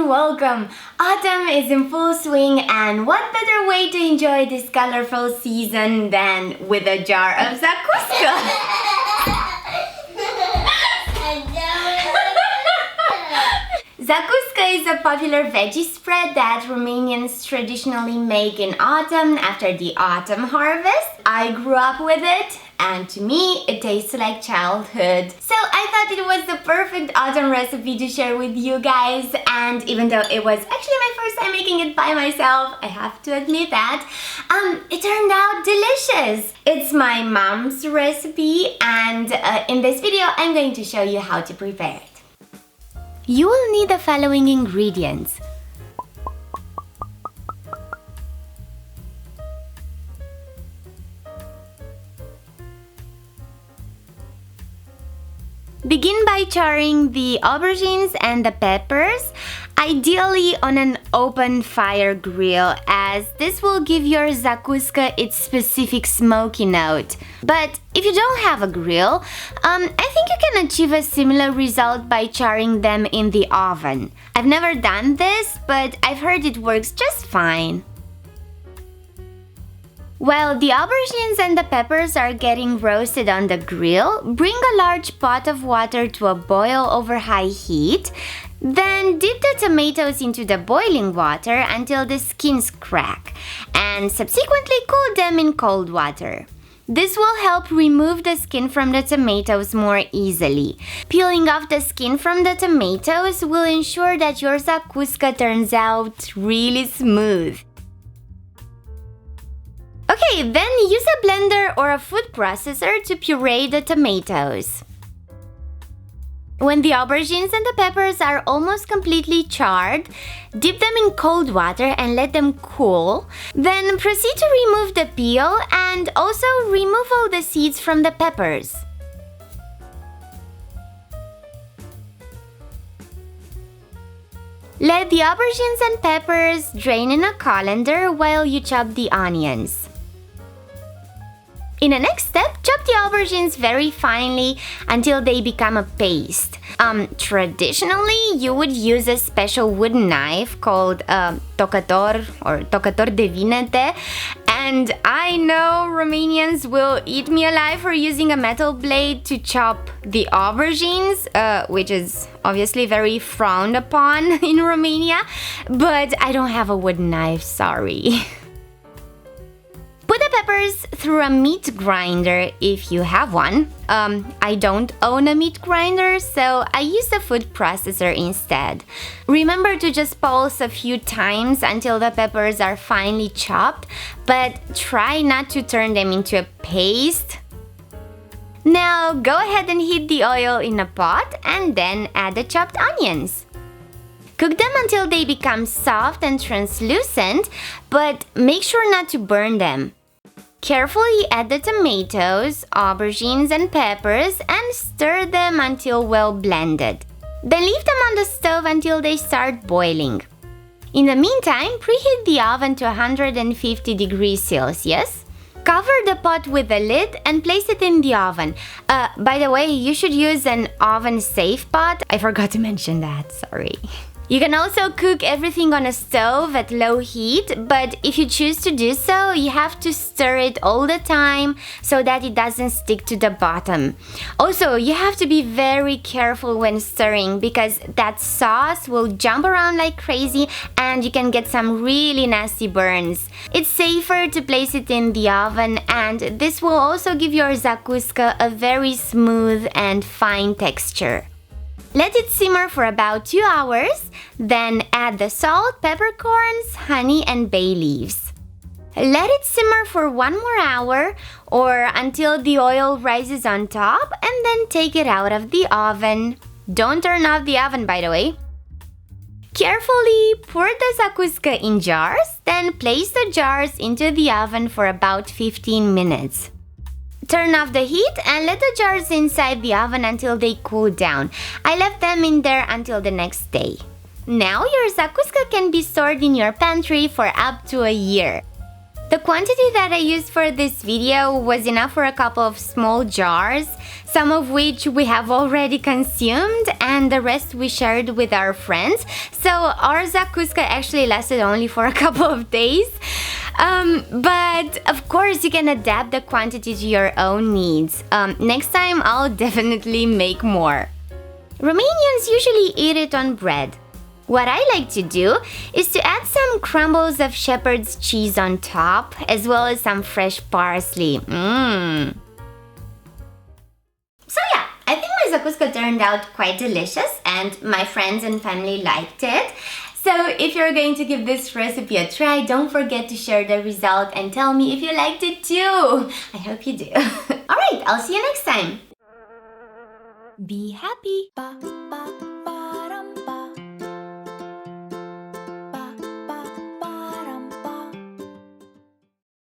and welcome! Autumn is in full swing, and what better way to enjoy this colorful season than with a jar of zakuska? Zacuscă is a popular veggie spread that Romanians traditionally make in autumn after the autumn harvest. I grew up with it, and to me it tastes like childhood. So I thought it was the perfect autumn recipe to share with you guys, and even though it was actually my first time making it by myself, I have to admit that, it turned out delicious. It's my mom's recipe, and in this video I'm going to show you how to prepare it. You will need the following ingredients. Begin by charring the aubergines and the peppers, ideally on an open fire grill, as this will give your zakuska its specific smoky note. But if you don't have a grill, I think you can achieve a similar result by charring them in the oven. I've never done this, but I've heard it works just fine. While the aubergines and the peppers are getting roasted on the grill, bring a large pot of water to a boil over high heat. Then dip the tomatoes into the boiling water until the skins crack, and subsequently cool them in cold water. This will help remove the skin from the tomatoes more easily. Peeling off the skin from the tomatoes will ensure that your zakuska turns out really smooth. Okay, then use a blender or a food processor to puree the tomatoes. When the aubergines and the peppers are almost completely charred, dip them in cold water and let them cool. Then proceed to remove the peel and also remove all the seeds from the peppers. Let the aubergines and peppers drain in a colander while you chop the onions. In the next step, chop the aubergines very finely until they become a paste. Traditionally, you would use a special wooden knife called tocator or tocator de vinete. And I know Romanians will eat me alive for using a metal blade to chop the aubergines, which is obviously very frowned upon in Romania. But I don't have a wooden knife, sorry. Put the peppers through a meat grinder if you have one. I don't own a meat grinder, so I use a food processor instead. Remember to just pulse a few times until the peppers are finely chopped, but try not to turn them into a paste. Now go ahead and heat the oil in a pot and then add the chopped onions. Cook them until they become soft and translucent, but make sure not to burn them. Carefully add the tomatoes, aubergines and peppers and stir them until well blended. Then leave them on the stove until they start boiling. In the meantime, preheat the oven to 150 degrees Celsius. Cover the pot with a lid and place it in the oven. By the way, you should use an oven-safe pot. I forgot to mention that, sorry. You can also cook everything on a stove at low heat, but if you choose to do so, you have to stir it all the time so that it doesn't stick to the bottom. Also, you have to be very careful when stirring because that sauce will jump around like crazy and you can get some really nasty burns. It's safer to place it in the oven, and this will also give your zakuska a very smooth and fine texture. Let it simmer for about 2 hours, then add the salt, peppercorns, honey and bay leaves. Let it simmer for 1 more hour or until the oil rises on top, and then take it out of the oven. Don't turn off the oven, by the way. Carefully pour the zakuska in jars, then place the jars into the oven for about 15 minutes. Turn off the heat and let the jars inside the oven until they cool down. I left them in there until the next day. Now your zakuska can be stored in your pantry for up to a year. The quantity that I used for this video was enough for a couple of small jars, some of which we have already consumed and the rest we shared with our friends. So our zakuska actually lasted only for a couple of days. But of course you can adapt the quantity to your own needs. Next time I'll definitely make more. Romanians usually eat it on bread. What I like to do is to add some crumbles of shepherd's cheese on top, as well as some fresh parsley. So yeah, I think my zakuska turned out quite delicious and my friends and family liked it. So if you're going to give this recipe a try, don't forget to share the result and tell me if you liked it too. I hope you do. Alright, I'll see you next time. Be happy.